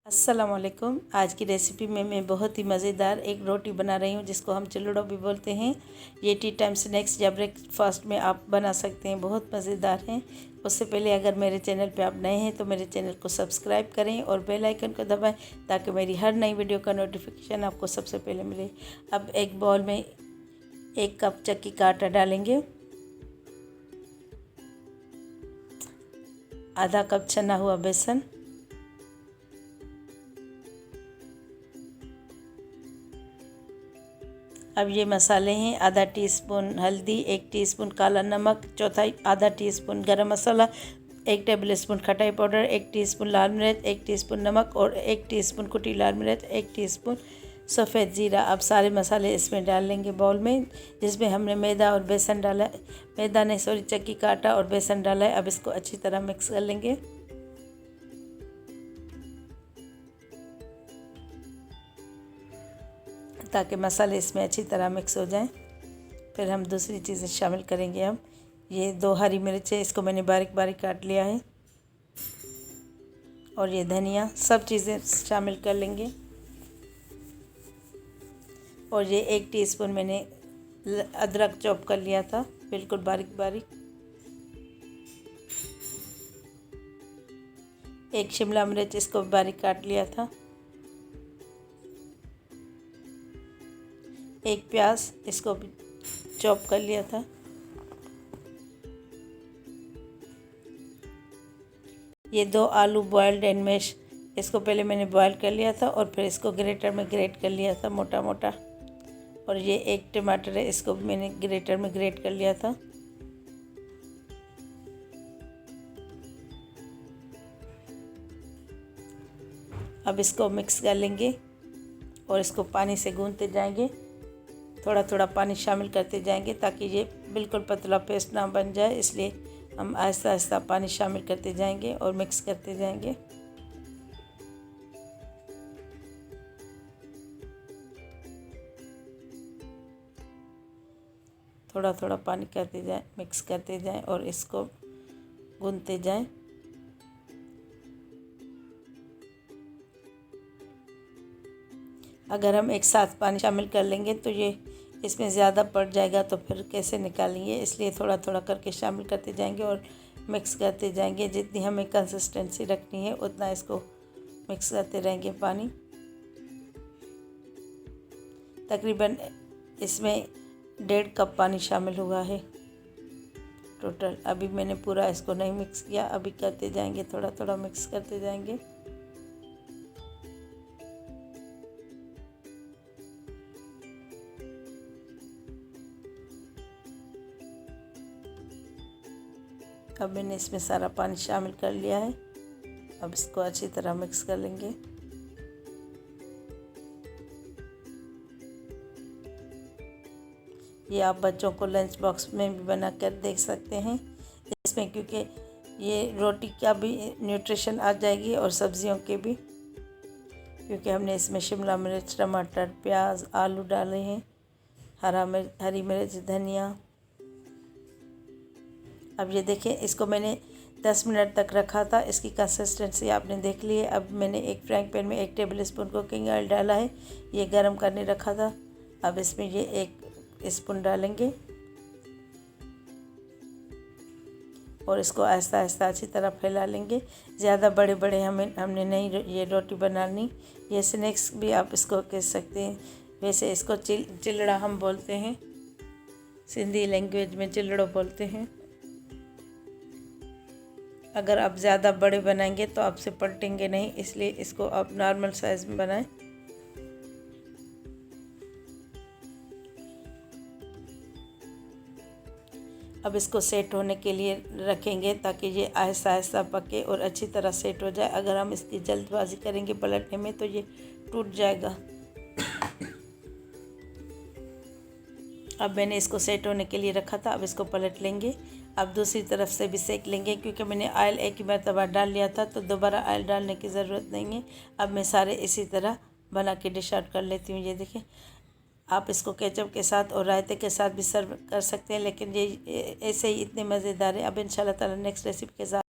अस्सलाम वालेकुम। आज की रेसिपी में मैं बहुत ही मज़ेदार एक रोटी बना रही हूँ जिसको हम चिल्लड़ो भी बोलते हैं। ये टी टाइम स्नैक्स या ब्रेकफास्ट में आप बना सकते हैं, बहुत मज़ेदार हैं। उससे पहले अगर मेरे चैनल पे आप नए हैं तो मेरे चैनल को सब्सक्राइब करें और बेल आइकन को दबाएं ताकि मेरी हर नई वीडियो का नोटिफिकेशन आपको सबसे पहले मिले। अब एक बाउल में 1 कप चक्की का आटा डालेंगे, आधा कप छना हुआ बेसन, अब ये मसाले हैं आधा टीस्पून हल्दी, 1 टीस्पून काला नमक, आधा टीस्पून गरम मसाला, 1 टेबल स्पून खटाई पाउडर, 1 टीस्पून लाल मिर्च, 1 टीस्पून नमक और 1 टीस्पून कुटी लाल मिर्च, 1 टीस्पून सफ़ेद ज़ीरा। अब सारे मसाले इसमें डाल लेंगे बाउल में, जिसमें हमने मैदा और बेसन डाला, चक्की का आटा और बेसन डाला है। अब इसको अच्छी तरह मिक्स कर लेंगे ताकि मसाले इसमें अच्छी तरह मिक्स हो जाएं। फिर हम दूसरी चीज़ें शामिल करेंगे। हम ये 2 हरी मिर्च है, इसको मैंने बारीक बारीक काट लिया है, और ये धनिया, सब चीज़ें शामिल कर लेंगे। और ये 1 टीस्पून मैंने अदरक चॉप कर लिया था, बिल्कुल बारीक बारीक। 1 शिमला मिर्च, इसको बारीक काट लिया था। 1 प्याज, इसको भी चॉप कर लिया था। ये 2 आलू बॉयल्ड एंड मैश, इसको पहले मैंने बॉयल कर लिया था और फिर इसको ग्रेटर में ग्रेट कर लिया था मोटा मोटा। और ये 1 टमाटर है, इसको भी मैंने ग्रेटर में ग्रेट कर लिया था। अब इसको मिक्स कर लेंगे और इसको पानी से गूंथते जाएंगे, थोड़ा थोड़ा पानी शामिल करते जाएंगे ताकि ये बिल्कुल पतला पेस्ट ना बन जाए, इसलिए हम आहिस्ता आहिस्ता पानी शामिल करते जाएंगे और मिक्स करते जाएंगे। थोड़ा थोड़ा पानी करते जाएं, मिक्स करते जाएं और इसको गूंथते जाएं। अगर हम एक साथ पानी शामिल कर लेंगे तो ये इसमें ज़्यादा पड़ जाएगा, तो फिर कैसे निकालेंगे, इसलिए थोड़ा थोड़ा करके शामिल करते जाएंगे और मिक्स करते जाएंगे। जितनी हमें कंसिस्टेंसी रखनी है उतना इसको मिक्स करते रहेंगे पानी। तकरीबन इसमें 1.5 कप पानी शामिल हुआ है टोटल। अभी मैंने पूरा इसको नहीं मिक्स किया, अभी करते जाएंगे, थोड़ा थोड़ा मिक्स करते जाएंगे। अब मैंने इसमें सारा पानी शामिल कर लिया है। अब इसको अच्छी तरह मिक्स कर लेंगे। ये आप बच्चों को लंच बॉक्स में भी बना कर देख सकते हैं इसमें, क्योंकि ये रोटी का भी न्यूट्रिशन आ जाएगी और सब्जियों के भी, क्योंकि हमने इसमें शिमला मिर्च, टमाटर, प्याज, आलू डाले हैं, हरी मिर्च, धनिया। अब ये देखें, इसको मैंने 10 मिनट तक रखा था, इसकी कंसिस्टेंसी आपने देख ली है। अब मैंने एक फ्राइंग पैन में 1 टेबल स्पून कुकिंग ऑयल डाला है, ये गरम करने रखा था। अब इसमें ये 1 स्पून डालेंगे और इसको आहिस्ता आहिस्ता अच्छी तरह फैला लेंगे। ज़्यादा बड़े बड़े हमने नहीं ये रोटी बनानी, ये स्नैक्स भी आप इसको कह सकते हैं। वैसे इसको चिल्लड़ा हम बोलते हैं, सिंधी लैंग्वेज में चिल्लड़ो बोलते हैं। अगर आप ज़्यादा बड़े बनाएंगे तो आपसे पलटेंगे नहीं, इसलिए इसको आप नॉर्मल साइज़ में बनाएं। अब इसको सेट होने के लिए रखेंगे ताकि ये आहिस्ता आहिस्ता पके और अच्छी तरह सेट हो जाए। अगर हम इसकी जल्दबाजी करेंगे पलटने में तो ये टूट जाएगा। अब मैंने इसको सेट होने के लिए रखा था, अब इसको पलट लेंगे। अब दूसरी तरफ से भी सेक लेंगे, क्योंकि मैंने ऑयल एक ही मरतबा डाल लिया था तो दोबारा ऑयल डालने की ज़रूरत नहीं है। अब मैं सारे इसी तरह बना के डिश आउट कर लेती हूँ। ये देखें, आप इसको केचप के साथ और रायते के साथ भी सर्व कर सकते हैं, लेकिन ये ऐसे ही इतने मज़ेदार है। अब इंशाल्लाह ताला नेक्स्ट रेसिपी के साथ